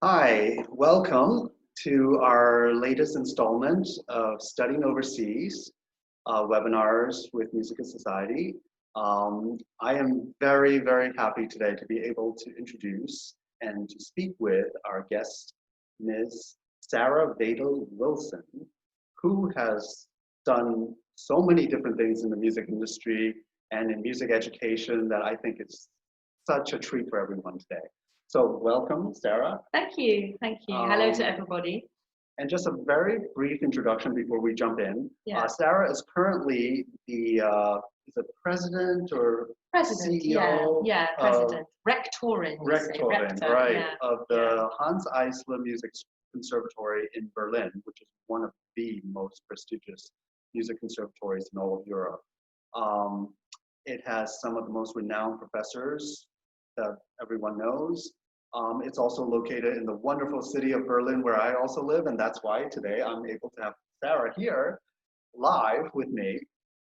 Hi, welcome to our latest installment of Studying Overseas webinars with Musicus Society. I am very, very happy today to be able to introduce and to speak with our guest, Ms. Sara Wedl-Wilson, who has done so many different things in the music industry and in music education that I think it's such a treat for everyone today. So welcome, Sara. Thank you. Hello to everybody. And just a very brief introduction before we jump in. Yeah. Sara is currently the president or President, CEO? president. Rectorin, Rector, right, yeah. of the Hanns Eisler Music Conservatory in Berlin, which is one of the most prestigious music conservatories in all of Europe. It has some of the most renowned professors that everyone knows. It's also located in the wonderful city of Berlin, where I also live, and that's why today I'm able to have Sara here live with me.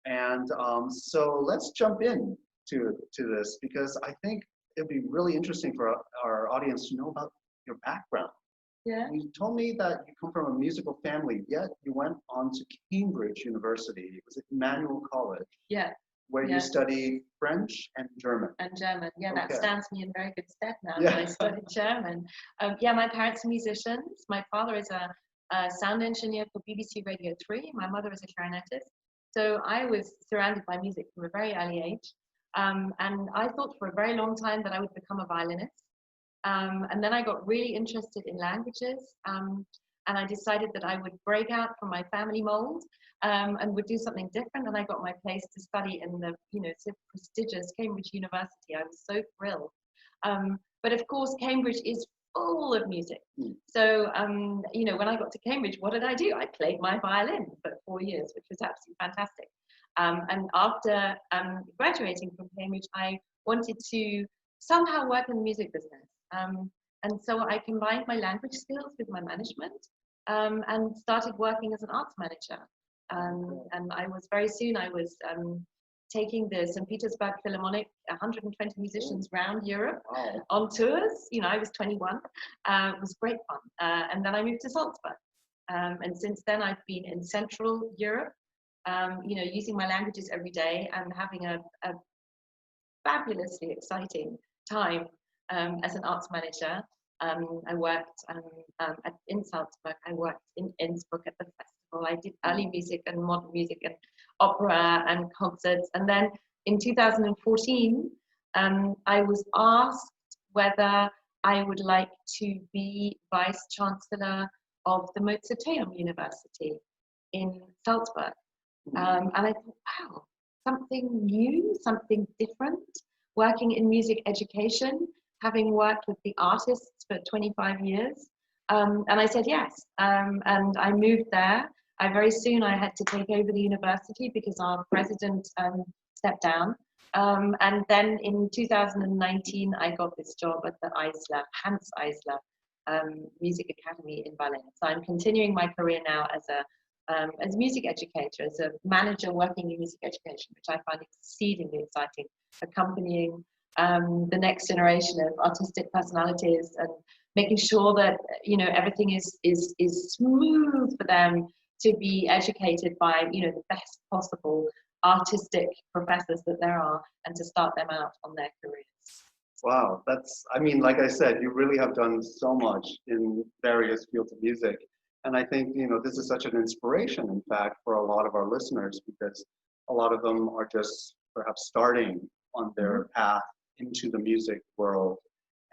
And so let's jump in to this, because I think it'd be really interesting for our audience to know about your background. Yeah. You told me that you come from a musical family, yet you went on to Cambridge University. Was it Emmanuel College? Yeah. Where you study French and German. Yeah, that stands me in very good stead now Yeah. that I studied German. My parents are musicians. My father is a sound engineer for BBC Radio 3. My mother is a clarinetist. So I was surrounded by music from a very early age. And I thought for a very long time that I would become a violinist. And then I got really interested in languages. And I decided that I would break out from my family mold and would do something different. And I got my place to study in the, so prestigious Cambridge University. I was so thrilled. But of course, Cambridge is full of music. So, when I got to Cambridge, what did I do? I played my violin for 4 years, which was absolutely fantastic. And after graduating from Cambridge, I wanted to somehow work in the music business. And so I combined my language skills with my management and started working as an arts manager. And I was very soon, I was taking the St. Petersburg Philharmonic, 120 musicians around Europe on tours. I was 21. It was great fun. And then I moved to Salzburg. And since then, I've been in Central Europe, using my languages every day and having a fabulously exciting time as an arts manager. I worked in Salzburg. I worked in Innsbruck at the festival. I did early music and modern music and opera and concerts. And then in 2014, I was asked whether I would like to be Vice Chancellor of the Mozarteum University in Salzburg. And I thought, wow, something new, something different, working in music education, having worked with the artists for 25 years. And I said yes. And I moved there. Very soon I had to take over the university because our president stepped down. And then in 2019, I got this job at the Hanns Eisler Music Academy in Berlin. So I'm continuing my career now as a music educator, as a manager working in music education, which I find exceedingly exciting, accompanying the next generation of artistic personalities and making sure that everything is smooth for them to be educated by the best possible artistic professors that there are, and to start them out on their careers. Wow, like I said, you really have done so much in various fields of music. And I think, this is such an inspiration, in fact, for a lot of our listeners, because a lot of them are just perhaps starting on their path into the music world.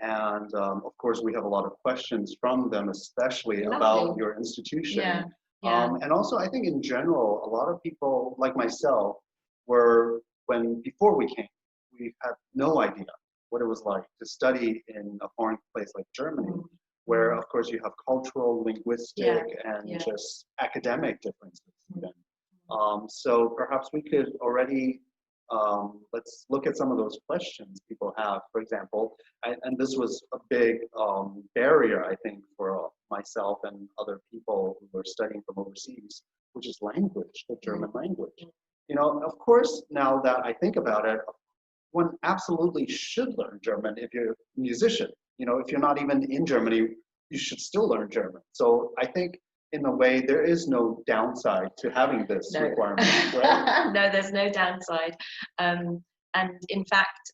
And of course, we have a lot of questions from them, especially about your institution. And also, I think in general, a lot of people like myself before we came, we had no idea what it was like to study in a foreign place like Germany, where of course you have cultural, linguistic, and just academic differences. So perhaps we could already let's look at some of those questions people have. For example, and this was a big barrier, I think, for myself and other people who were studying from overseas, which is language, the German language. Of course, now that I think about it, one absolutely should learn German if you're a musician. If you're not even in Germany, you should still learn German. So I think in a way there is no downside to having this requirement, right? No, there's no downside. And in fact,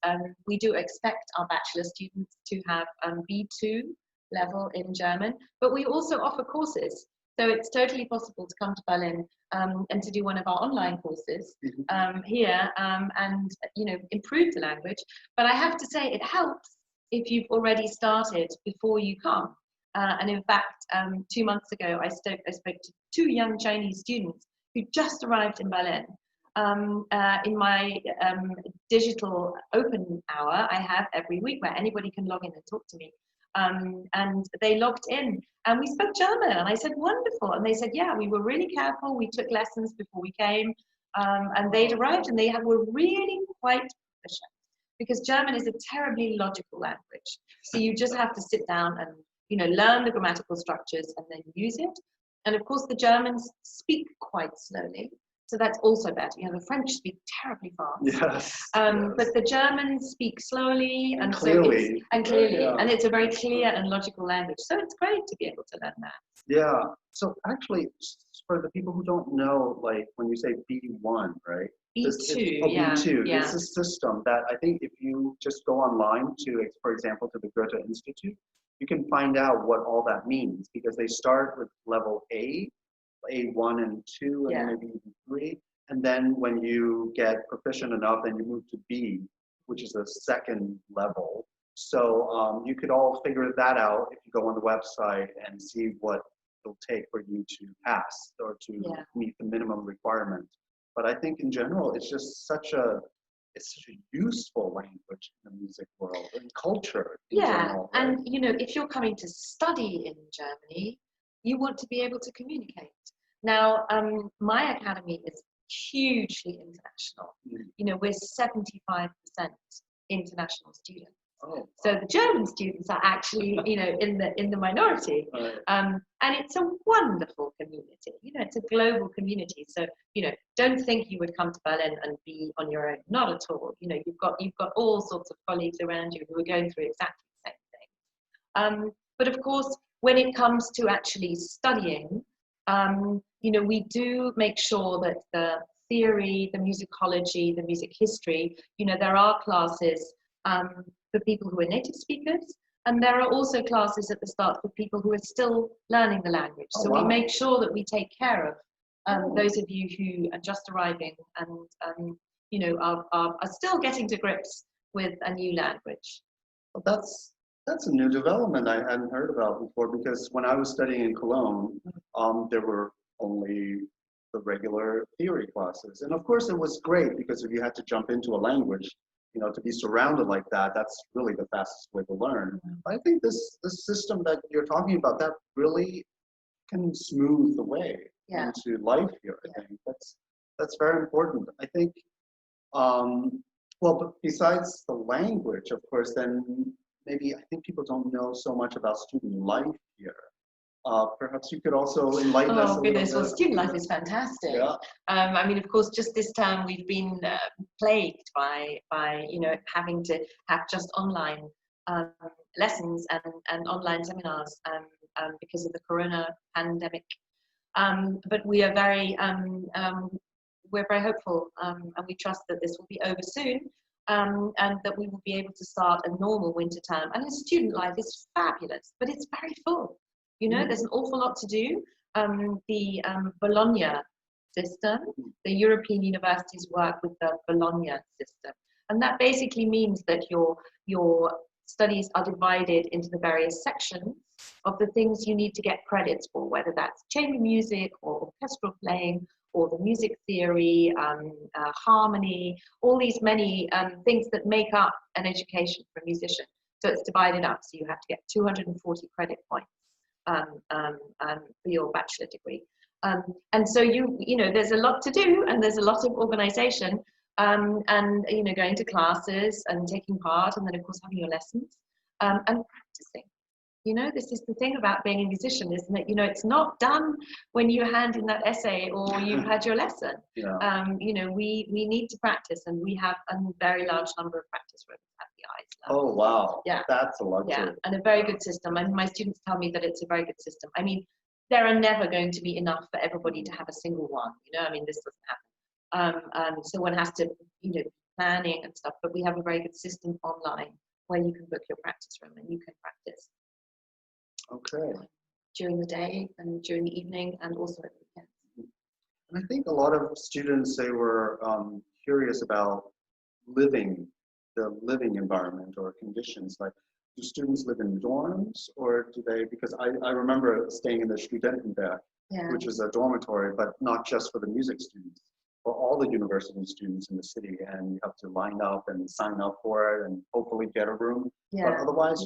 we do expect our bachelor students to have B2 level in German, but we also offer courses. So it's totally possible to come to Berlin and to do one of our online courses here and, you know, improve the language. But I have to say it helps if you've already started before you come. And in fact, 2 months ago, I spoke to 2 young Chinese students who just arrived in Berlin. In my digital open hour I have every week where anybody can log in and talk to me. And they logged in and we spoke German and I said, wonderful. And they said, yeah, we were really careful. We took lessons before we came and they'd arrived and they were really quite proficient because German is a terribly logical language. So you just have to sit down and, you know, learn the grammatical structures and then use it. And of course the Germans speak quite slowly. So that's also better. You know, the French speak terribly fast. Yes, but the Germans speak slowly and clearly. clearly. Yeah. And it's a very clear and logical language. So it's great to be able to learn that. Yeah. So actually, for the people who don't know, like when you say B1, right? B2, B2. Yeah. It's a system that I think if you just go online to, for example, to the Goethe Institute, you can find out what all that means because they start with level A1 and 2 and maybe even 3. And then when you get proficient enough, then you move to B, which is the second level. So you could all figure that out if you go on the website and see what it'll take for you to pass or to meet the minimum requirement. But I think in general, it's just such a useful language in the music world and culture in general, right? And you know, if you're coming to study in Germany, you want to be able to communicate. Now, my academy is hugely international. You know, we're 75% international students. Oh, so the German students are actually, you know, in the minority. And it's a wonderful community. You know, it's a global community. So, you know, don't think you would come to Berlin and be on your own. Not at all. You know, you've got all sorts of colleagues around you who are going through exactly the same thing. But of course, when it comes to actually studying, you know, we do make sure that the theory, the musicology, the music history, you know, there are classes for people who are native speakers, and there are also classes at the start for people who are still learning the language. So we make sure that we take care of those of you who are just arriving and, you know, are still getting to grips with a new language. Well, that's a new development I hadn't heard about before, because when I was studying in Cologne, there were only the regular theory classes. And of course it was great because if you had to jump into a language, you know, to be surrounded like that, that's really the fastest way to learn. I think this system that you're talking about, that really can smooth the way into life here. I think that's very important. I think, well, but besides the language, of course, then maybe I think people don't know so much about student life here. Perhaps you could also enlighten us a little bit. Well, student life is fantastic. Yeah. I mean, of course, just this term we've been plagued by you know, having to have just online lessons and online seminars because of the corona pandemic. But we are we're very hopeful, and we trust that this will be over soon, and that we will be able to start a normal winter term. And the student life is fabulous, but it's very full. You know, there's an awful lot to do. The Bologna system, the European universities work with the Bologna system. And that basically means that your studies are divided into the various sections of the things you need to get credits for, whether that's chamber music or orchestral playing or the music theory, harmony, all these many things that make up an education for a musician. So it's divided up. So you have to get 240 credit points for your bachelor degree. And so you know, there's a lot to do and there's a lot of organization and, you know, going to classes and taking part and then of course having your lessons and practicing. You know, this is the thing about being a musician, isn't it? You know, it's not done when you hand in that essay or you've had your lesson. Yeah. You know, we need to practice, and we have a very large number of practice rooms at the Eisler. Oh, wow. Yeah. That's a luxury. Yeah, and a very good system. And my students tell me that it's a very good system. I mean, there are never going to be enough for everybody to have a single one. You know, I mean, this doesn't happen. So one has to, you know, planning and stuff. But we have a very good system online where you can book your practice room and you can practice. Okay. During the day and during the evening and also at the weekends. And I think a lot of students, they were curious about the living environment or conditions. Like, do students live in dorms, or do they, because I remember staying in the Studentenwerk, which is a dormitory, but not just for the music students, for all the university students in the city, and you have to line up and sign up for it and hopefully get a room. But otherwise,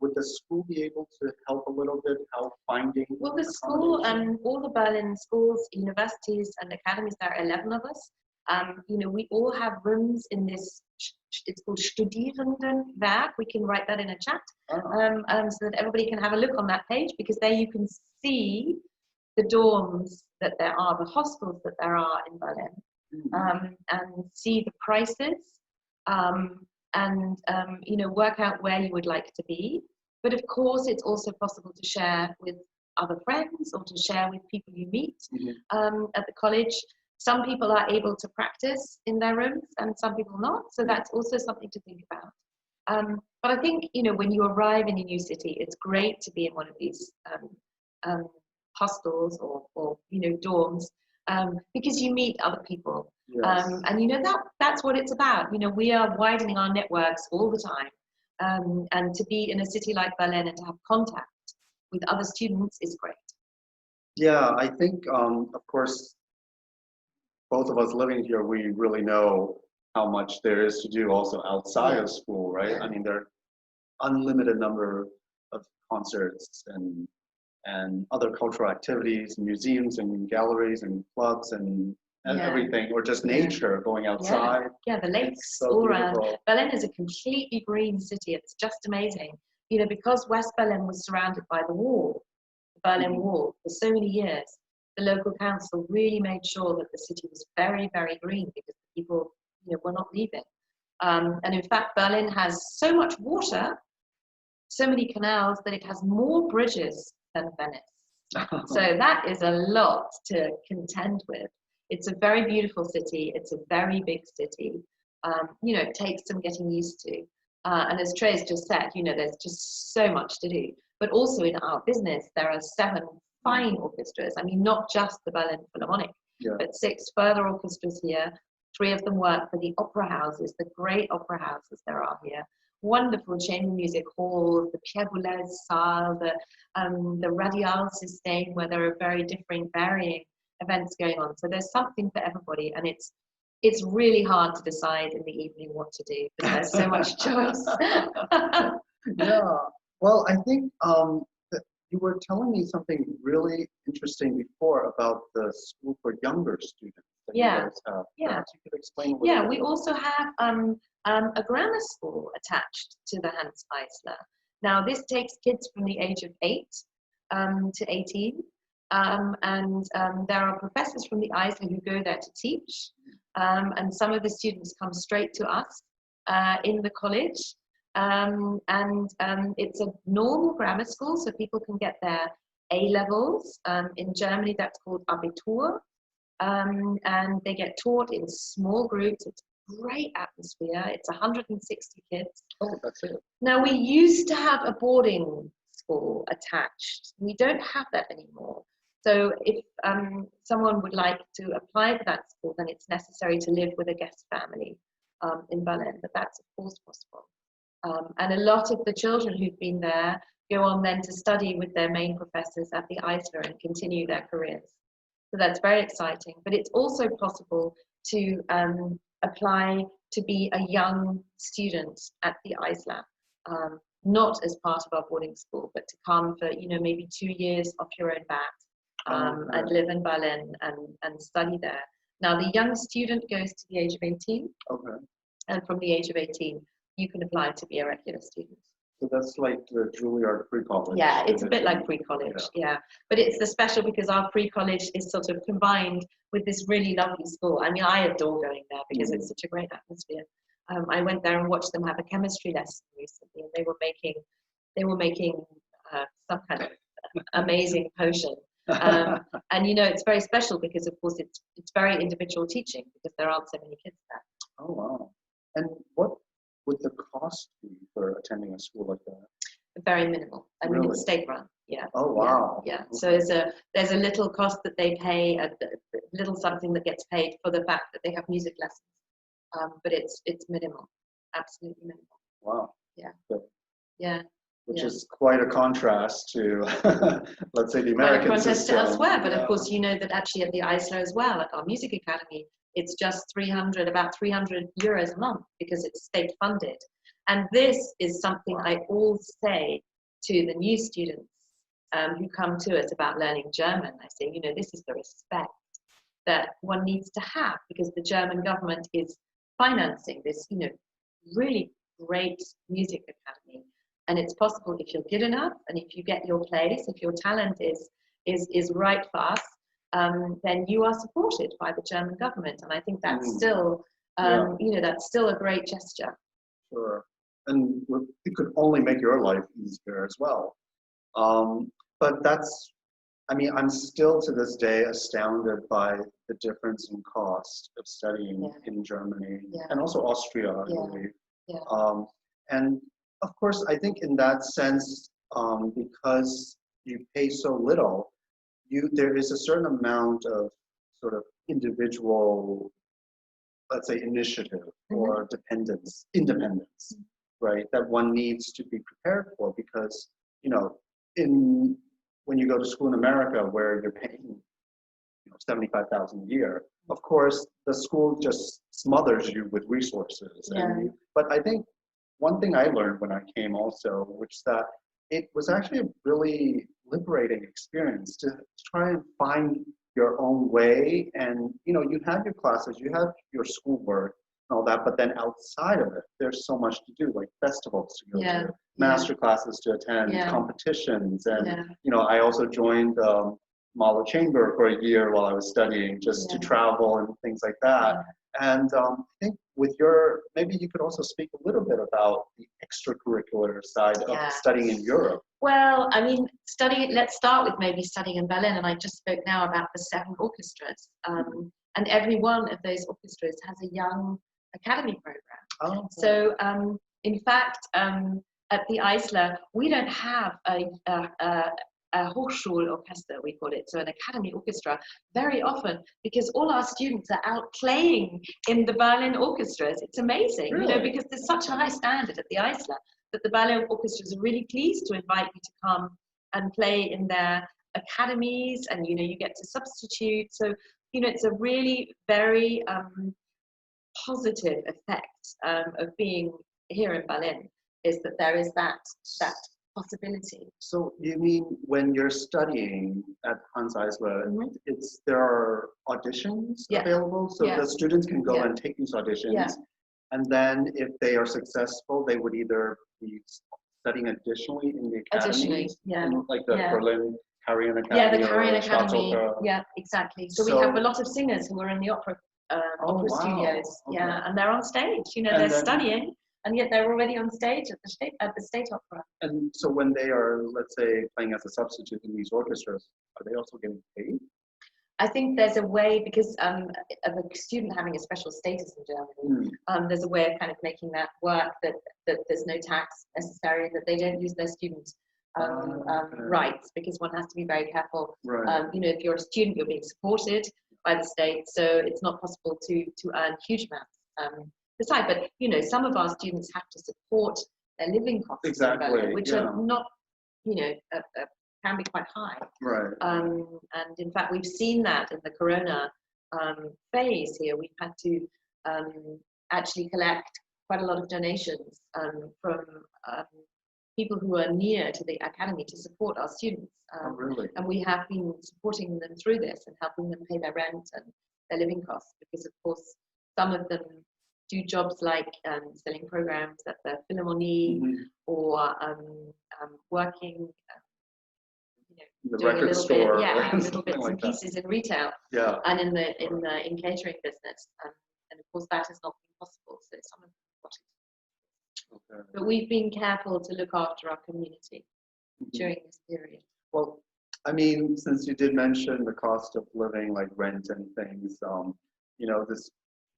would the school be able to help a little bit, help finding? Well, the school, all the Berlin schools, universities and academies, there are 11 of us. You know, we all have rooms in this, it's called Studierendenwerk. We can write that in a chat, so that everybody can have a look on that page, because there you can see the dorms that there are, the hostels that there are in Berlin, and see the prices, and you know, work out where you would like to be. But of course, it's also possible to share with other friends or to share with people you meet at the college. Some people are able to practice in their rooms and some people not. So that's also something to think about. But I think, you know, when you arrive in a new city, it's great to be in one of these hostels or you know, dorms, because you meet other people. Yes. And you know, that's what it's about. You know, we are widening our networks all the time. And to be in a city like Berlin and to have contact with other students is great. Yeah, I think, of course, both of us living here, we really know how much there is to do also outside of school, right? I mean, there are unlimited number of concerts and other cultural activities, museums and galleries and clubs and everything, or just nature, going outside. Yeah, the lakes so all beautiful. around. Berlin is a completely green city. It's just amazing. You know, because West Berlin was surrounded by the wall, the Berlin Wall, for so many years, the local council really made sure that the city was very, very green, because people, you know, were not leaving. And in fact, Berlin has so much water, so many canals, that it has more bridges than Venice. So that is a lot to contend with. It's a very beautiful city. It's a very big city. You know, it takes some getting used to. And as Trey's just said, you know, there's just so much to do. But also in our business, there are 7 fine orchestras. I mean, not just the Berlin Philharmonic, but 6 further orchestras here. 3 of them work for the opera houses, the great opera houses there are here. Wonderful chamber music halls, the Pierre Boulez Saal, the Radial System, where there are very different, varying events going on. So there's something for everybody, and it's really hard to decide in the evening what to do, because there's so much choice. Yeah. Well, I think that you were telling me something really interesting before about the school for younger students that you guys have. Perhaps you could explain a little bit. We also have a grammar school attached to the Hanns Eisler. Now, this takes kids from the age of 8 to 18. And there are professors from the Eisler who go there to teach. And some of the students come straight to us in the college. It's a normal grammar school, so people can get their A-levels. In Germany, that's called Abitur. And they get taught in small groups. It's a great atmosphere. It's 160 kids. Oh, that's it. Now, we used to have a boarding school attached. We don't have that anymore. So if someone would like to apply for that school, then it's necessary to live with a guest family in Berlin, but that's of course possible. And a lot of the children who've been there go on then to study with their main professors at the Eisler and continue their careers. So that's very exciting. But it's also possible to apply to be a young student at the Eisler, not as part of our boarding school, but to come for, you know, maybe 2 years off your own bat. And live in Berlin and study there. Now, the young student goes to the age of 18. Okay. And from the age of 18, you can apply to be a regular student. So that's like the Juilliard pre-college. Yeah, it's a bit like pre-college, yeah. But it's the special because our pre-college is sort of combined with this really lovely school. I mean, I adore going there because it's such a great atmosphere. I went there and watched them have a chemistry lesson recently, and they were making some kind of amazing potion. And you know, it's very special because, of course, it's very individual teaching because there aren't so many kids there. Oh wow! And what would the cost be for attending a school like that? Very minimal. I mean, it's state run. Yeah. Oh wow. Yeah. Okay. So there's a little cost that they pay, a little something that gets paid for the fact that they have music lessons. But it's minimal, absolutely minimal. Wow. Yeah. Good. Yeah. Which is quite a contrast to, let's say, the American contrast system. to elsewhere, but of course, you know that actually at the Eisler as well, at our music academy, it's just about 300 euros a month because it's state funded. And this is something I always say to the new students who come to us about learning German. I say, you know, this is the respect that one needs to have because the German government is financing this, you know, really great music academy. And it's possible if you're good enough and if you get your place, if your talent is right for us, then you are supported by the German government. And I think that's still, you know, that's still a great gesture. Sure. And it could only make your life easier as well. But that's, I mean, I'm still to this day astounded by the difference in cost of studying in Germany and also Austria, I believe. Yeah. And of course, I think in that sense, because you pay so little, there is a certain amount of sort of individual, let's say, initiative or independence, right? That one needs to be prepared for because, you know, when you go to school in America where you're paying, you know, $75,000 a year, of course, the school just smothers you with resources. But I think one thing I learned when I came also, which is that it was actually a really liberating experience to try and find your own way. And, you know, you have your classes, you have your schoolwork and all that, but then outside of it, there's so much to do, like festivals to go to, master classes to attend, competitions. And, you know, I also joined Mahler Chamber for a year while I was studying, just to travel and things like that. And I think with maybe you could also speak a little bit about the extracurricular side of studying in Europe. Well, I mean, let's start with maybe studying in Berlin. And I just spoke now about the 7 orchestras. And every one of those orchestras has a young academy program. Oh, okay. So, in fact, at the Eisler, we don't have a Hochschulorchester, we call it, so an academy orchestra, very often because all our students are out playing in the Berlin orchestras. It's amazing, you know, because there's such a high standard at the Eisler that the Berlin orchestras are really pleased to invite you to come and play in their academies, and, you know, you get to substitute. So, you know, it's a really very positive effect of being here in Berlin, is that there is that possibility. So you mean when you're studying at Hanns Eisler, there are auditions available, so the students can go and take these auditions, and then if they are successful, they would either be studying additionally in the academy, like the Berlin Karajan Academy. Yeah, the Karajan Academy. Yeah, exactly. So we have a lot of singers who are in the opera studios. Okay. Yeah, and they're on stage. You know, they're studying. And yet they're already on stage at the State Opera. And so when they are, let's say, playing as a substitute in these orchestras, are they also getting paid? I think there's a way, because of a student having a special status in Germany, there's a way of kind of making that work, that there's no tax necessary, that they don't use their student rights, because one has to be very careful. Right. You know, if you're a student, you're being supported by the state, so it's not possible to earn huge amounts. But, you know, some of our students have to support their living costs, which are not, you know, can be quite high. Right. And in fact, we've seen that in the Corona phase here. We've had to actually collect quite a lot of donations from people who are near to the academy to support our students. Really? And we have been supporting them through this and helping them pay their rent and their living costs, because, of course, some of them do jobs like selling programs at the Philharmonie, or working, the doing record a little store, bit, yeah, little bits like and pieces in retail, yeah, and in catering business, and of course that has not been possible. So some of them got it. okay. But we've been careful to look after our community during this period. Well, I mean, since you did mention the cost of living, like rent and things, this,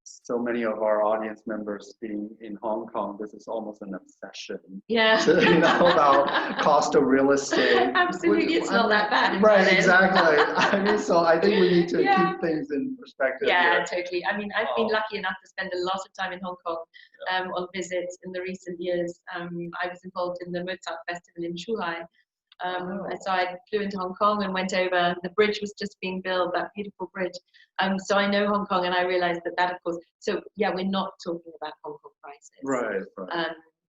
so many of our audience members being in Hong Kong, this is almost an obsession. Yeah. To, about cost of real estate. Absolutely, it's not that bad. Right, Berlin. exactly. I mean, so I think we need to keep things in perspective. Yeah, totally. I mean, I've been lucky enough to spend a lot of time in Hong Kong on visits in the recent years. I was involved in the Mozart Festival in Shanghai. So I flew into Hong Kong and went over. The bridge was just being built, that beautiful bridge. So I know Hong Kong, and I realized that of course. So yeah, we're not talking about Hong Kong prices. Right.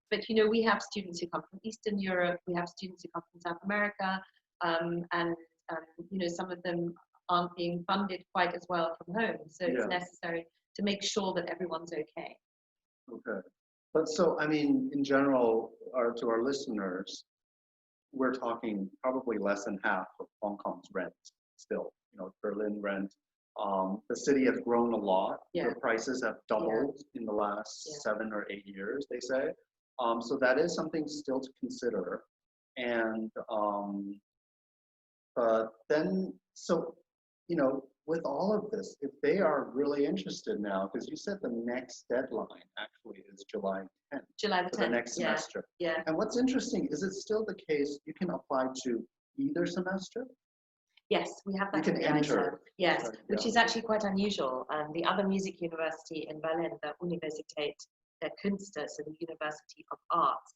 But we have students who come from Eastern Europe. We have students who come from South America, and some of them aren't being funded quite as well from home. So it's necessary to make sure that everyone's okay. Okay. But so, I mean, in general, to our listeners, we're talking probably less than half of Hong Kong's rent still, Berlin rent. The city has grown a lot. The prices have doubled in the last 7 or 8 years, they say. So that is something still to consider. And, but then, so, with all of this, if they are really interested now, because you said the next deadline actually is July 10th. July the 10th. For the next semester. Yeah. And what's interesting, is it still the case you can apply to either semester? Yes, we have that. You can enter. Yes, which is actually quite unusual. The other music university in Berlin, the Universität der Künste, so the University of Arts,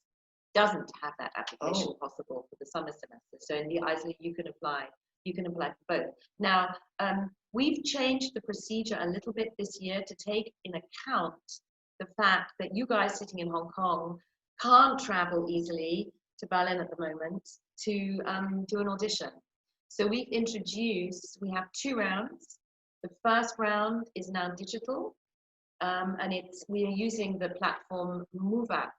doesn't have that application possible for the summer semester. So in the Eisler, you can apply for both. Now, we've changed the procedure a little bit this year to take in account the fact that you guys sitting in Hong Kong can't travel easily to Berlin at the moment to do an audition. So we have 2 rounds. The first round is now digital, and we are using the platform MoveUp.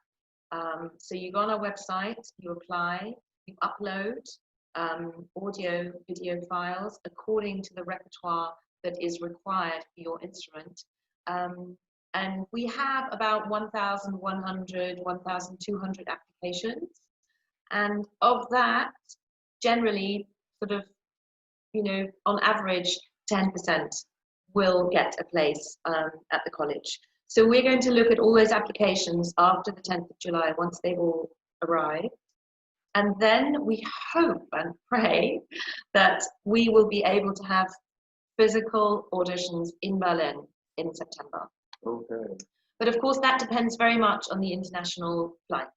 So you go on our website, you apply, you upload audio, video files according to the repertoire that is required for your instrument. And we have about 1,100, 1,200 applications. And of that, generally, sort of, on average, 10% will get a place at the college. So we're going to look at all those applications after the 10th of July, once they've all arrived. And then we hope and pray that we will be able to have physical auditions in Berlin in September. Okay. But of course, that depends very much on the international flights.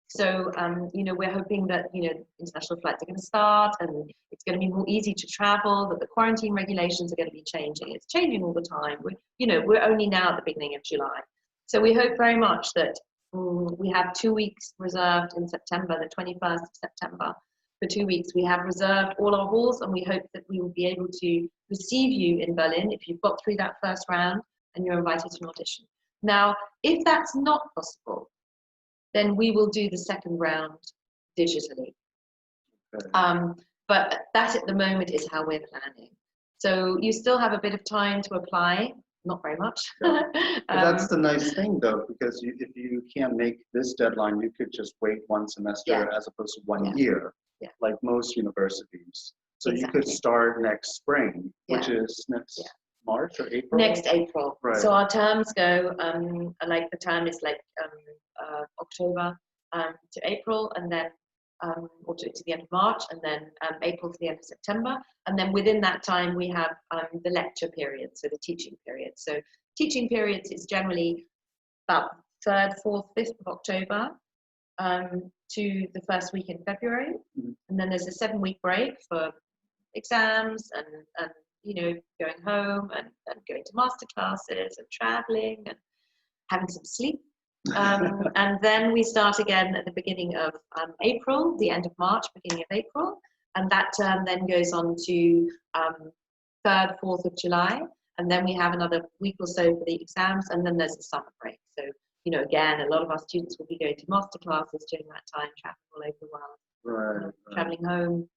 So, we're hoping that, international flights are going to start and it's going to be more easy to travel, that the quarantine regulations are going to be changing. It's changing all the time. We're only now at the beginning of July. So we hope very much that we have 2 weeks reserved in September, the 21st of September. For 2 weeks, we have reserved all our halls, and we hope that we will be able to receive you in Berlin if you've got through that first round and you're invited to an audition. Now, if that's not possible, then we will do the second round digitally. Okay. But that at the moment is how we're planning. So you still have a bit of time to apply, not very much. Yeah. But that's the nice thing though, because if you can't make this deadline, you could just wait 1 semester as opposed to 1 year, like most universities. So you could start next spring, which is next March or April? Next April. Right. So our terms go, the term is October to April, and then or to the end of March, and then April to the end of September. And then within that time, we have the lecture period, so the teaching period. So teaching periods is generally about 3rd, 4th, 5th of October to the first week in February. Mm-hmm. And then there's a 7-week break for exams and going home and going to masterclasses and traveling and having some sleep. And then we start again at the beginning of April, the end of March, beginning of April. And that term then goes on to 3rd, 4th of July. and then we have another week or so for the exams, and then there's the summer break. So, you know, again, a lot of our students will be going to masterclasses during that time, traveling all over the world, Right. traveling home,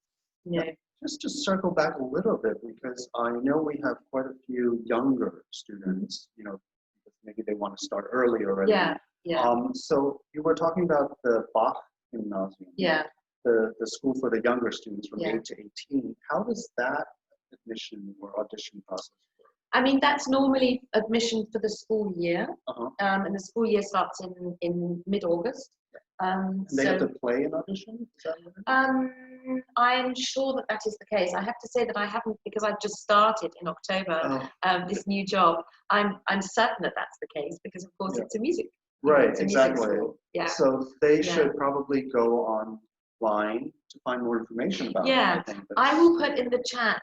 you know. Just to circle back a little bit, because I know we have quite a few younger students, you know, because maybe they want to start early already. Yeah, yeah. So you were talking about the Bach Gymnasium. Yeah. The school for the younger students from Yeah. 8 to 18. How does that admission or audition process work? I mean, that's normally admission for the school year, Uh-huh. and the school year starts in mid-August. And they have to play an audition? Is that what it is? I'm sure that that is the case. I have to say that I haven't, because I've just started in October this new job. I'm certain that that's the case, because of course it's a music. Right, it's a music exactly. school. Yeah. So they should probably go online to find more information about it. Yeah, I will put in the chat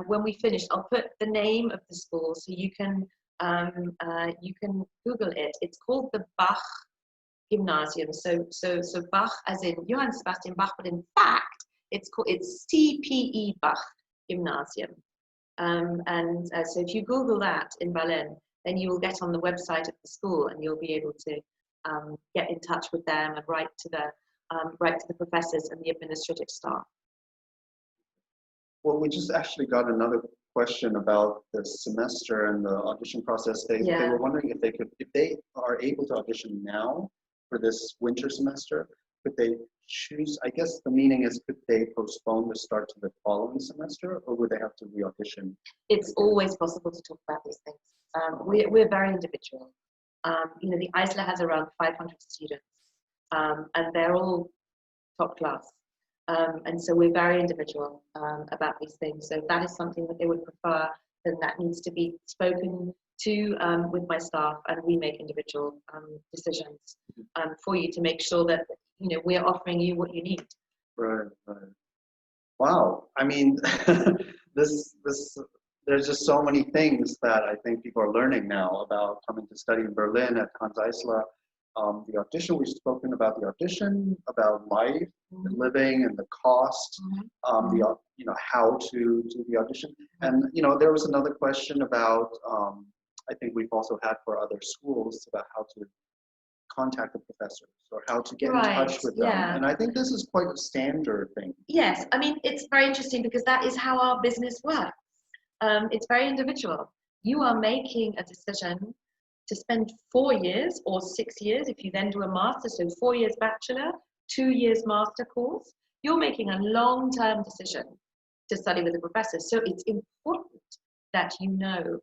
when we finish. I'll put the name of the school so you can Google it. It's called the Bach Gymnasium. So Bach as in Johann Sebastian Bach, but in fact it's CPE Bach Gymnasium. So if you Google that in Berlin, then you will get on the website of the school and you'll be able to get in touch with them and write to the professors and the administrative staff. Well, we just actually got another question about the semester and the audition process. They were wondering if they are able to audition now for this winter semester, could they choose, I guess the meaning is, could they postpone the start to the following semester, or would they have to re-audition? It's always possible to talk about these things. We're very individual. You know, the Eisler has around 500 students, and they're all top class. And so we're very individual about these things. So if that is something that they would prefer, then that needs to be spoken to with my staff, and we make individual decisions for you to make sure that, you know, we're offering you what you need. Right, right. Wow. I mean, there's just so many things that I think people are learning now about coming to study in Berlin at Hanns Eisler. The audition, we've spoken about the audition, about life, and living, and the cost, you know, how to do the audition. And, you know, there was another question about, I think we've also had for other schools, about how to contact the professors or how to get in touch with them. And I think this is quite a standard thing. Yes, I mean, it's very interesting because that is how our business works. It's very individual. You are making a decision to spend 4 years or 6 years, if you then do a master, so 4 years bachelor, 2 years master course, you're making a long-term decision to study with a professor. So it's important that you know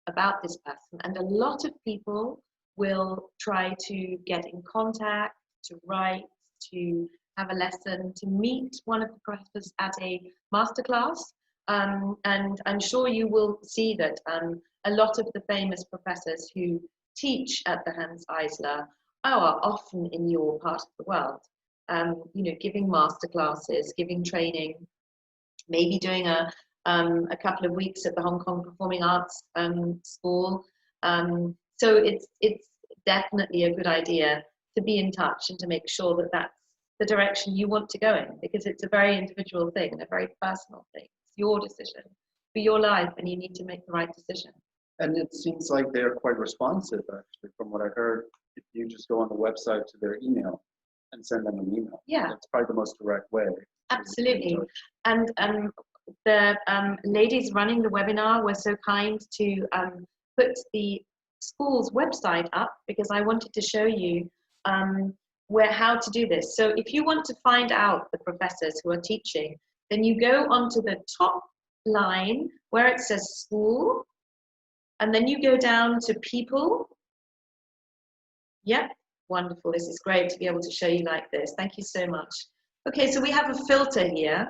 about this person. And a lot of people will try to get in contact, to write, to have a lesson, to meet one of the professors at a masterclass. And I'm sure you will see that a lot of the famous professors who teach at the Hanns Eisler are often in your part of the world, you know, giving masterclasses, giving training, maybe doing a couple of weeks at the Hong Kong Performing Arts School. So it's definitely a good idea to be in touch and to make sure that that's the direction you want to go in, because it's a very individual thing and a very personal thing. It's your decision for your life, and you need to make the right decision. And it seems like they're quite responsive, actually, from what I heard. If you just go on the website to their email and send them an email, that's probably the most direct way. Absolutely. And the ladies running the webinar were so kind to put the school's website up, because I wanted to show you how to do this. So if you want to find out the professors who are teaching, then you go onto the top line where it says school, and then you go down to people. Yep, wonderful. This is great to be able to show you like this. Thank you so much. Okay, so we have a filter here.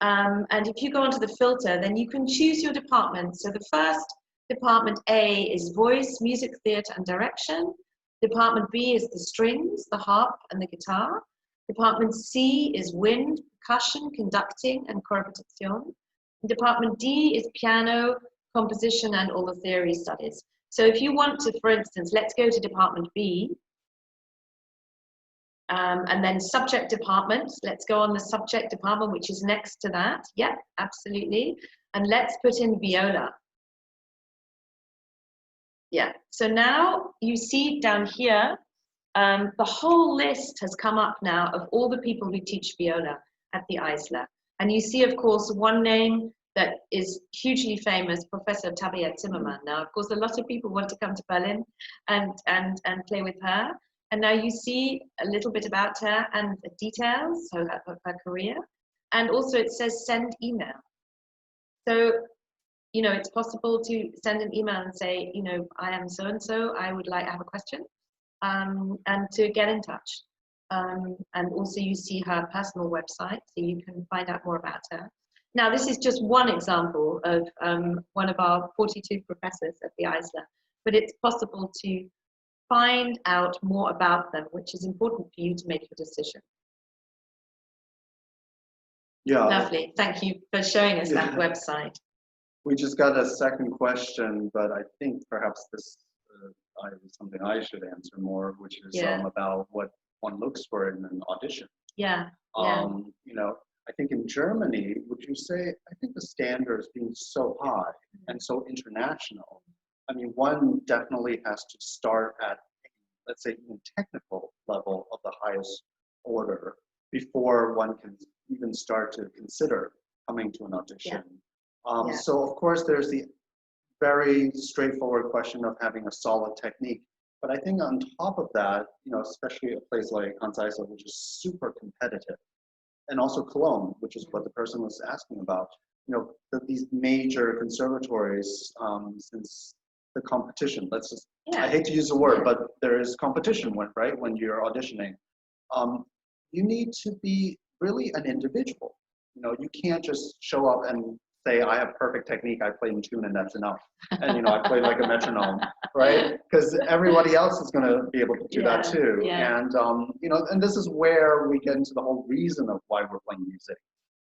And if you go onto the filter, then you can choose your department. So the first department A is voice, music, theatre and direction. Department B is the strings, the harp and the guitar. Department C is wind, percussion, conducting and correpetition. Department D is piano, composition and all the theory studies. So if you want to, for instance, let's go to Department B. And then subject department, let's go on the subject department, which is next to that. Yeah, absolutely. And let's put in viola. Yeah. So now you see down here, the whole list has come up now of all the people who teach viola at the Eisler. And you see, of course, one name that is hugely famous, Professor Tabea Zimmermann. Now, of course, a lot of people want to come to Berlin and play with her. And now you see a little bit about her and the details of her career. And also it says send email. So, you know, it's possible to send an email and say, you know, I am so-and-so, I would like to have a question, and to get in touch. And also you see her personal website, so you can find out more about her. Now, this is just one example of one of our 42 professors at the Eisler, but it's possible to find out more about them, which is important for you to make your decision. Yeah. Lovely. Thank you for showing us that website. We just got a second question, but I think perhaps this is something I should answer more, which is about what one looks for in an audition. Yeah. You know, I think in Germany, would you say, I think the standards being so high and so international, I mean, one definitely has to start at, let's say, even technical level of the highest order before one can even start to consider coming to an audition. So of course there's the very straightforward question of having a solid technique. But I think on top of that, you know, especially a place like Hanns Eisler, which is super competitive, and also Cologne, which is what the person was asking about, you know, these major conservatories, since the competition, let's just, I hate to use the word, but there is competition when you're auditioning. You need to be really an individual. You know, you can't just show up and say, I have perfect technique, I play in tune and that's enough. And, you know, I play like a metronome, right? Because everybody else is going to be able to do that too. And, you know, and this is where we get into the whole reason of why we're playing music,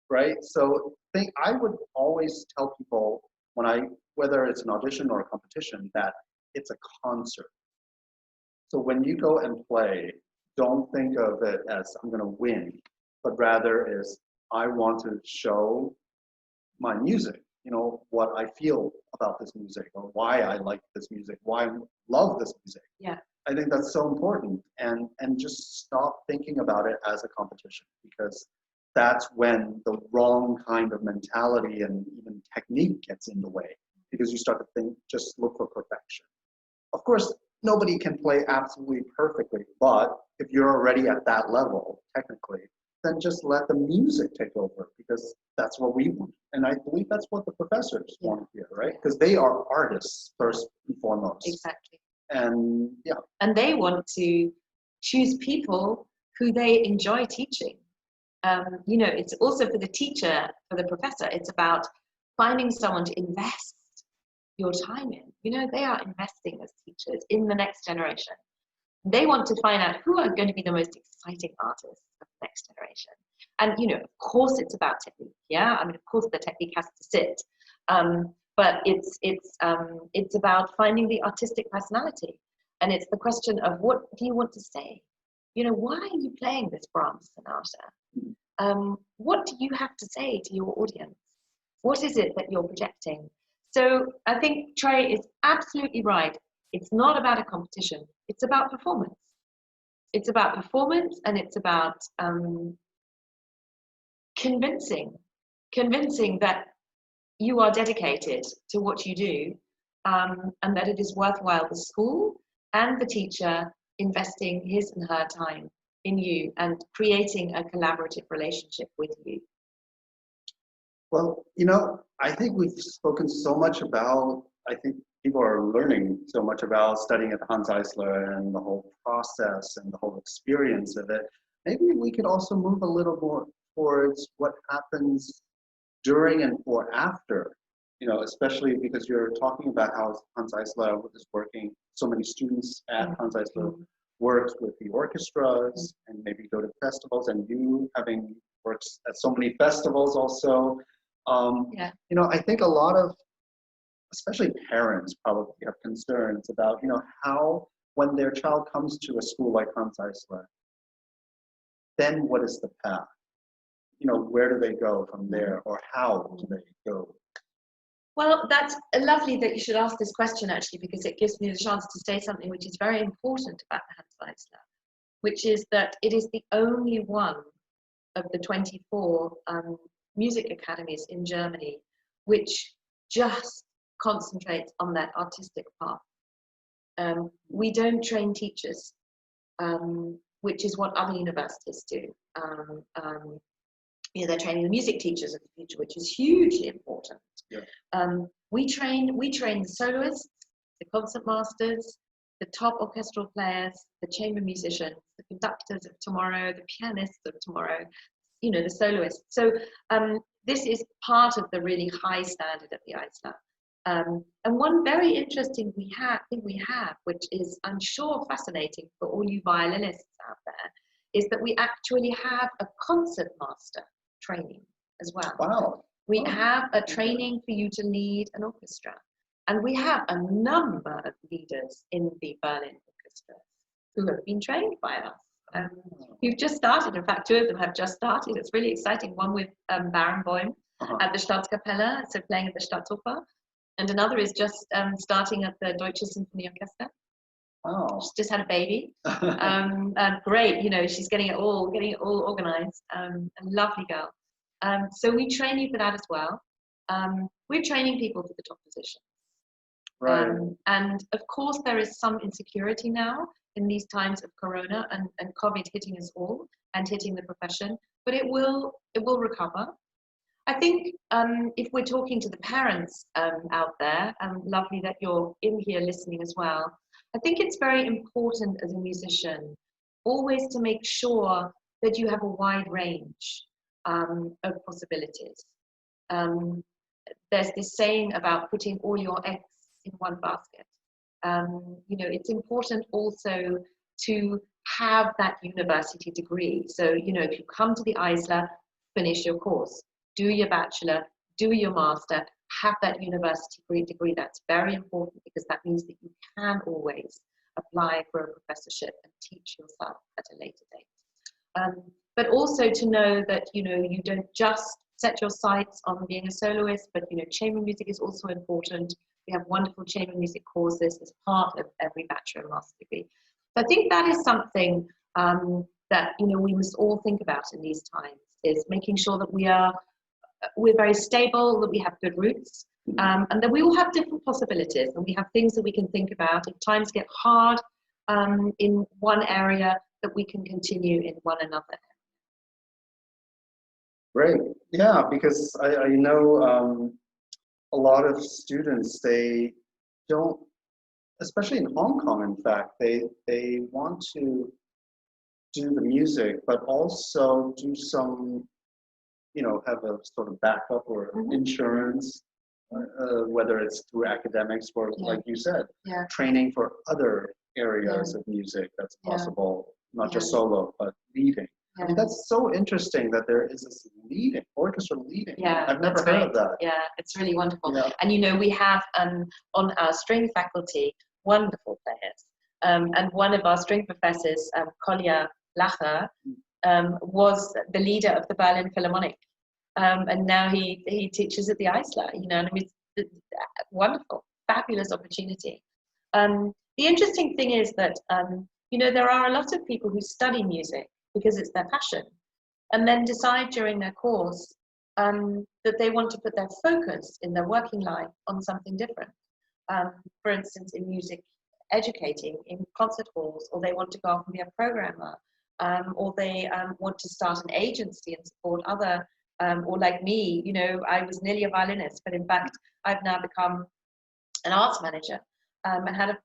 right? So I would always tell people whether it's an audition or a competition, that it's a concert. So when you go and play, don't think of it as I'm going to win, but rather is I want to show my music, you know, what I feel about this music or why I like this music, why I love this music. Yeah. I think that's so important, and just stop thinking about it as a competition, because that's when the wrong kind of mentality and even technique gets in the way, because you start to think, just look for perfection. Of course, nobody can play absolutely perfectly, but if you're already at that level, technically, then just let the music take over, because that's what we want. And I believe that's what the professors want here, right? Because they are artists first and foremost. Exactly. And and they want to choose people who they enjoy teaching. You know, it's also for the teacher, for the professor, it's about finding someone to invest your time in. You know, they are investing as teachers in the next generation. They want to find out who are going to be the most exciting artists of the next generation. And, you know, of course it's about technique, I mean, of course the technique has to sit, but it's about finding the artistic personality. And it's the question of, what do you want to say? You know, why are you playing this Brahms sonata? What do you have to say to your audience? What is it that you're projecting? So I think Trey is absolutely right. It's not about a competition. It's about performance. It's about performance, and it's about convincing that you are dedicated to what you do, and that it is worthwhile the school and the teacher investing his and her time in you and creating a collaborative relationship with you. Well, you know, I think we've spoken so much about, I think people are learning so much about studying at Hanns Eisler and the whole process and the whole experience of it. Maybe we could also move a little more towards what happens during and or after, you know, especially because you're talking about how Hanns Eisler is working, so many students at Hanns Eisler work with the orchestras and maybe go to festivals, and you having worked at so many festivals also. You know, I think a lot of, especially parents probably have concerns about, you know, how when their child comes to a school like Hanns Eisler, then what is the path? You know, where do they go from there, or how do they go? Well, that's lovely that you should ask this question, actually, because it gives me the chance to say something which is very important about the Hanns Eisler, which is that it is the only one of the 24 music academies in Germany which just concentrates on that artistic path. We don't train teachers, which is what other universities do. They're training the music teachers of the future, which is hugely important. Yeah. We train the soloists, the concert masters, the top orchestral players, the chamber musicians, the conductors of tomorrow, the pianists of tomorrow, the soloists. So this is part of the really high standard of the Eisler. And one very interesting thing we have, which is, I'm sure, fascinating for all you violinists out there, is that we actually have a concert master training as well. Wow. We have a training for you to lead an orchestra. And we have a number of leaders in the Berlin orchestra who have been trained by us. Who've just started. In fact, 2 of them have just started. It's really exciting. One with Barenboim at the Staatskapelle, so playing at the Staatsoper. And another is just starting at the Deutsche Symphonieorchester. Wow. She's just had a baby. Great, she's getting it all organized. A lovely girl. So we train you for that as well. We're training people for the top positions. Right. And of course, there is some insecurity now in these times of Corona and COVID hitting us all and hitting the profession, but it will recover. I think if we're talking to the parents out there, lovely that you're in here listening as well, I think it's very important as a musician always to make sure that you have a wide range of possibilities. There's this saying about putting all your eggs in one basket. It's important also to have that university degree. So, if you come to the Eisler, finish your course, do your bachelor, do your master, have that university degree. That's very important because that means that you can always apply for a professorship and teach yourself at a later date. But also to know that, you don't just set your sights on being a soloist, but, chamber music is also important. We have wonderful chamber music courses as part of every bachelor and master degree. So I think that is something that, we must all think about in these times, is making sure that we're very stable, that we have good roots, and that we will have different possibilities, and we have things that we can think about. If times get hard in one area, that we can continue in one another. Great. Yeah, because I know a lot of students, they don't, especially in Hong Kong, in fact, they want to do the music, but also do some, have a sort of backup or insurance, whether it's through academics or, like you said, training for other areas of music that's possible, not just solo, but leading. I mean, that's so interesting that there is this orchestra leading. Yeah, I've never heard of that. Yeah, it's really wonderful. Yeah. And we have on our string faculty wonderful players. And one of our string professors, Kolja Blacher, was the leader of the Berlin Philharmonic. And now he teaches at the Eisler, and I mean, it's wonderful, fabulous opportunity. The interesting thing is that, there are a lot of people who study music because it's their passion, and then decide during their course that they want to put their focus in their working life on something different. For instance, in music educating, in concert halls, or they want to go off and be a programmer, or they want to start an agency and support other, or like me, I was nearly a violinist, but in fact, I've now become an arts manager and had a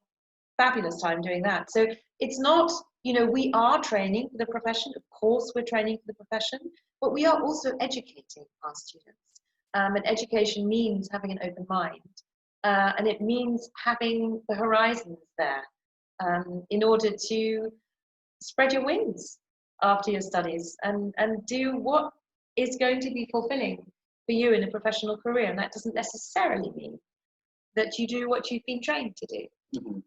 fabulous time doing that. So it's not, we are training for the profession. Of course, we're training for the profession, but we are also educating our students. And education means having an open mind. And it means having the horizons there in order to spread your wings after your studies and do what is going to be fulfilling for you in a professional career. And that doesn't necessarily mean that you do what you've been trained to do. Mm-hmm.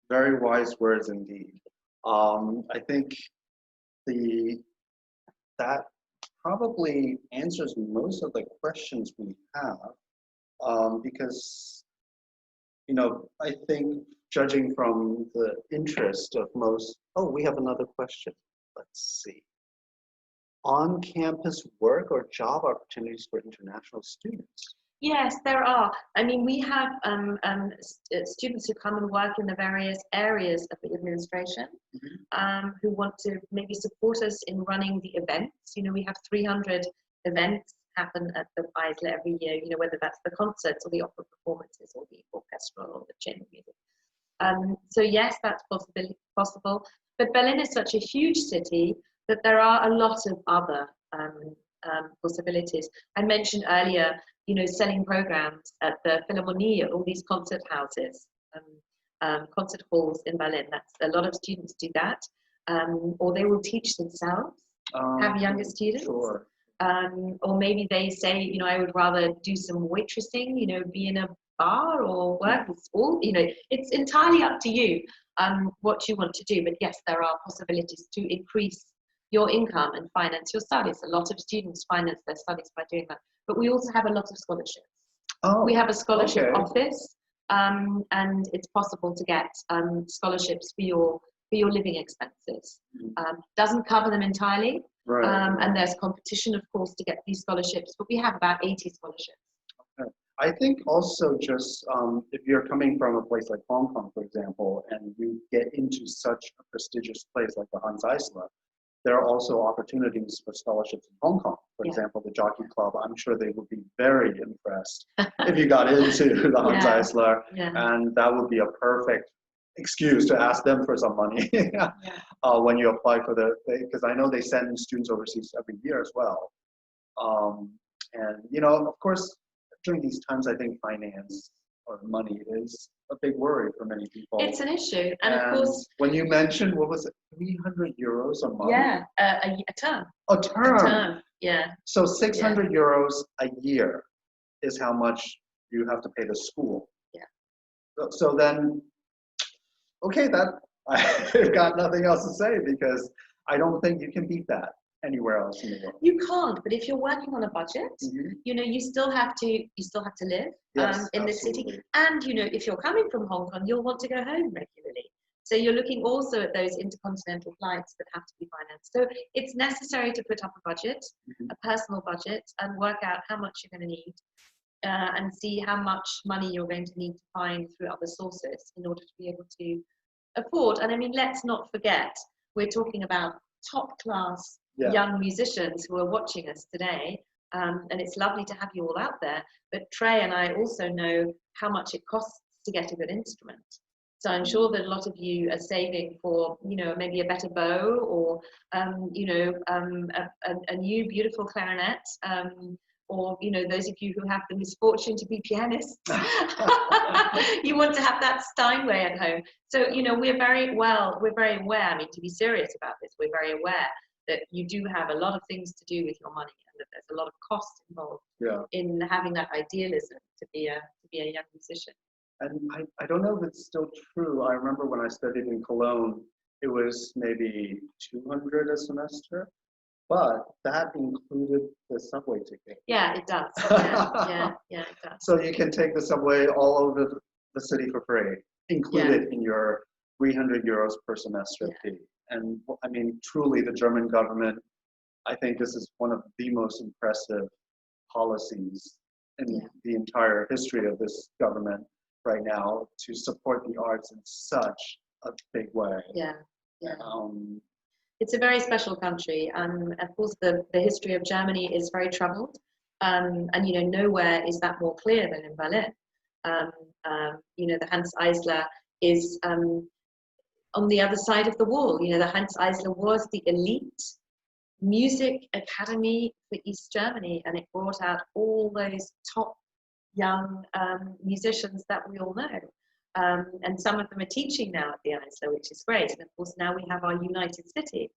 Very wise words indeed. I think that probably answers most of the questions we have. because, you know, I think judging from the interest of most, oh, we have another question. Let's see. On-campus work or job opportunities for international students? Yes, there are. I mean, we have students who come and work in the various areas of the administration, who want to maybe support us in running the events. You know, we have 300 events happen at the Eisler every year, you know, whether that's the concerts or the opera performances or the orchestral or the chamber music. So yes, that's possible. But Berlin is such a huge city that there are a lot of other possibilities. I mentioned earlier, you know, selling programs at the Philharmonie, at all these concert houses, concert halls in Berlin. That's a lot of students do that, or they will teach themselves, have younger students. Sure. Or maybe they say, you know, I would rather do some waitressing, you know, be in a bar or work in school. You know, it's entirely up to you what you want to do. But yes, there are possibilities to increase your income and finance your studies. A lot of students finance their studies by doing that. But we also have a lot of scholarships. Oh, we have a scholarship okay. office, and it's possible to get scholarships for your living expenses. Doesn't cover them entirely. Right. And there's competition, of course, to get these scholarships, but we have about 80 scholarships. Okay. I think also just if you're coming from a place like Hong Kong, for example, and you get into such a prestigious place like the Hanns Eisler, there are also opportunities for scholarships in Hong Kong. For example, the Jockey Club, I'm sure they would be very impressed if you got into the Hanns Eisler, and that would be a perfect excuse to ask them for some money when you apply for because I know they send students overseas every year as well. And, you know, of course, during these times, I think finance or money is a big worry for many people. It's an issue. And of course, when you mentioned, what was it, 300 euros a month? Yeah, a term. A term. A term, yeah. So 600 euros a year is how much you have to pay the school. Yeah. So then, okay, I've got nothing else to say because I don't think you can beat that anywhere else in the world. You can't, but if you're working on a budget, you know, you still have to live in the city. And you know, if you're coming from Hong Kong, you'll want to go home regularly. So you're looking also at those intercontinental flights that have to be financed. So it's necessary to put up a budget, a personal budget, and work out how much you're going to need, and see how much money you're going to need to find through other sources in order to be able to afford. And I mean, let's not forget, we're talking about top class young musicians who are watching us today, and it's lovely to have you all out there, but Trey and I also know how much it costs to get a good instrument. So I'm sure that a lot of you are saving for, you know, maybe a better bow or, you know, a new beautiful clarinet, or, you know, those of you who have the misfortune to be pianists, you want to have that Steinway at home. So, you know, we're very aware, I mean, to be serious about this, we're very aware that you do have a lot of things to do with your money and that there's a lot of cost involved in having that idealism to be a young musician. And I don't know if it's still true. I remember when I studied in Cologne, it was maybe 200 a semester, but that included the subway ticket. Yeah, it does. Yeah, it does. So you can take the subway all over the city for free, included in your 300 euros per semester fee. And I mean, truly, the German government, I think this is one of the most impressive policies in the entire history of this government right now, to support the arts in such a big way. It's a very special country. Of course, the history of Germany is very troubled. And, you know, nowhere is that more clear than in Berlin. You know, the Hanns Eisler is on the other side of the wall. You know, the Hanns Eisler was the elite music academy for East Germany, and it brought out all those top young musicians that we all know. And some of them are teaching now at the Eisler, which is great. And of course, now we have our United City.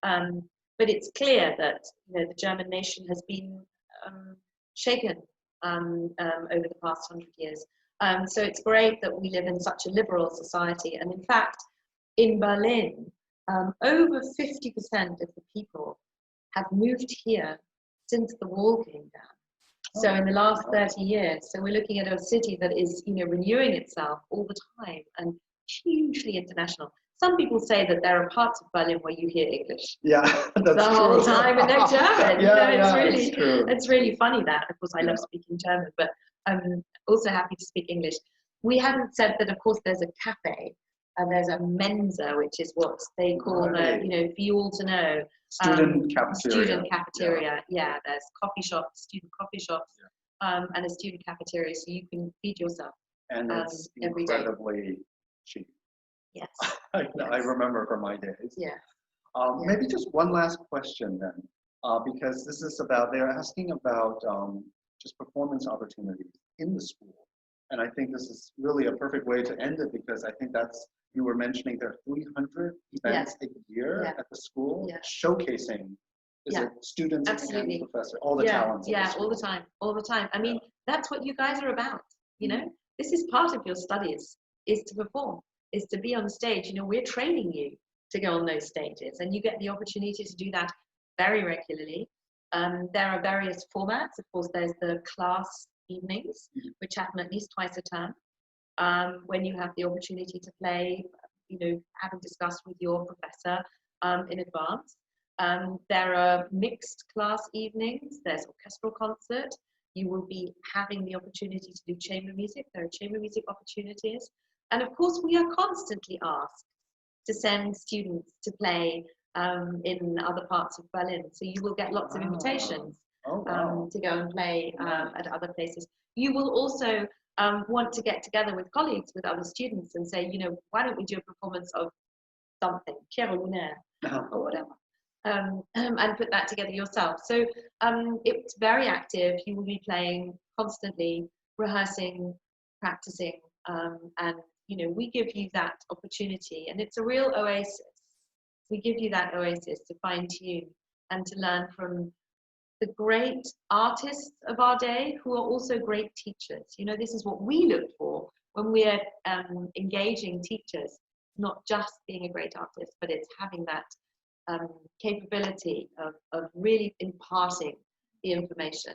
But it's clear that, you know, the German nation has been shaken over the past 100 years. So it's great that we live in such a liberal society. And in fact, in Berlin, over 50% of the people have moved here since the wall came down. So in the last 30 years, so we're looking at a city that is, renewing itself all the time and hugely international. Some people say that there are parts of Berlin where you hear English. Yeah, that's the whole time, and they're German. It's really funny that. Of course, I love speaking German, but I'm also happy to speak English. We haven't said that. Of course, there's a cafe and there's a Mensa, which is what they call the, for you all to know, student cafeteria. Student cafeteria. Yeah, there's coffee shops, student coffee shops, and a student cafeteria, so you can feed yourself. And it's incredibly cheap. Yes. I remember from my days. Yeah. Maybe just one last question then, because this is about, they're asking about just performance opportunities in the school. And I think this is really a perfect way to end it, because I think you were mentioning there are 300 events a year at the school showcasing students and professors, all the talents. Yeah, all the time. I mean, that's what you guys are about, This is part of your studies, is to perform, is to be on stage. We're training you to go on those stages, and you get the opportunity to do that very regularly. There are various formats. Of course, there's the class evenings, which happen at least twice a term, when you have the opportunity to play, having discussed with your professor in advance. There are mixed class evenings. There's orchestral concert. You will be having the opportunity to do chamber music. There are chamber music opportunities. And of course, we are constantly asked to send students to play in other parts of Berlin. So you will get lots of invitations to go and play at other places. You will also want to get together with colleagues, with other students, and say, why don't we do a performance of something, Pierre Lunaire, or whatever, and put that together yourself. So it's very active. You will be playing constantly, rehearsing, practicing, and we give you that opportunity, and it's a real oasis. We give you that oasis to fine tune and to learn from the great artists of our day, who are also great teachers. This is what we look for when we're engaging teachers, not just being a great artist, but it's having that capability of really imparting the information.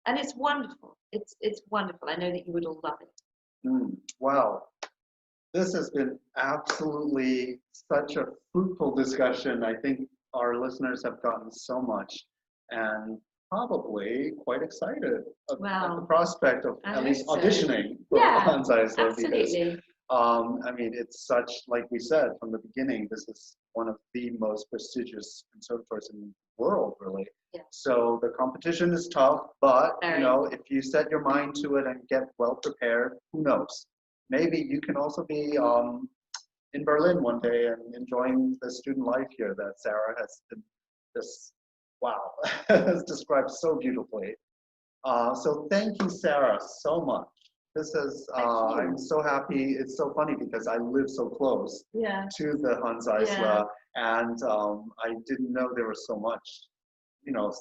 And it's wonderful. It's wonderful. I know that you would all love it. Wow. This has been absolutely such a fruitful discussion. I think our listeners have gotten so much, and probably quite excited at the prospect of at least auditioning for Hanns Eisler. Absolutely. I mean, it's such, like we said from the beginning, this is one of the most prestigious conservatories in the world, really. Yeah. So the competition is tough, but if you set your mind to it and get well prepared, who knows? Maybe you can also be in Berlin one day and enjoying the student life here that Sara has been has described so beautifully. So thank you, Sara, so much. This is, I'm so happy. It's so funny because I live so close to the Hanns Eisler, and I didn't know there was so much,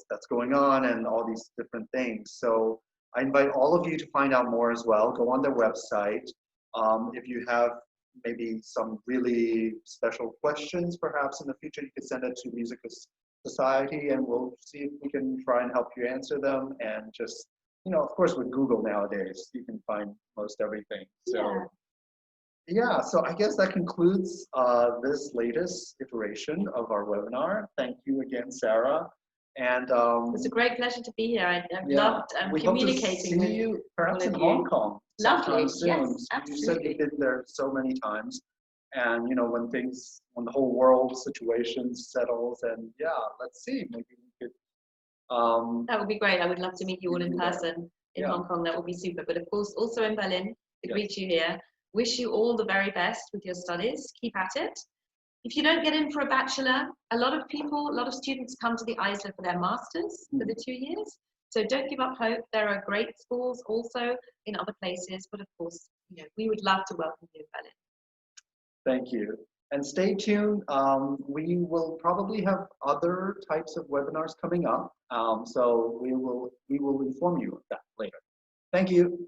that's going on and all these different things. So I invite all of you to find out more as well. Go on their website. If you have maybe some really special questions, perhaps in the future, you could send it to Musicus Society, and we'll see if we can try and help you answer them. And just, of course, with Google nowadays, you can find most everything. So, so I guess that concludes this latest iteration of our webinar. Thank you again, Sara. And it's a great pleasure to be here. I've loved communicating with you perhaps in Hong Kong. Lovely. Soon. Yes, absolutely. You said you've been there so many times, and when the whole world situation settles, and let's see, maybe we could. That would be great. I would love to meet you all in person in Hong Kong. That would be super. But of course, also in Berlin, to greet you here. Wish you all the very best with your studies. Keep at it. If you don't get in for a bachelor, a lot of students come to the Eisler for their masters for the 2 years. So don't give up hope. There are great schools also in other places, but of course, we would love to welcome you in Berlin. Thank you. And stay tuned. We will probably have other types of webinars coming up. So we will inform you of that later. Thank you.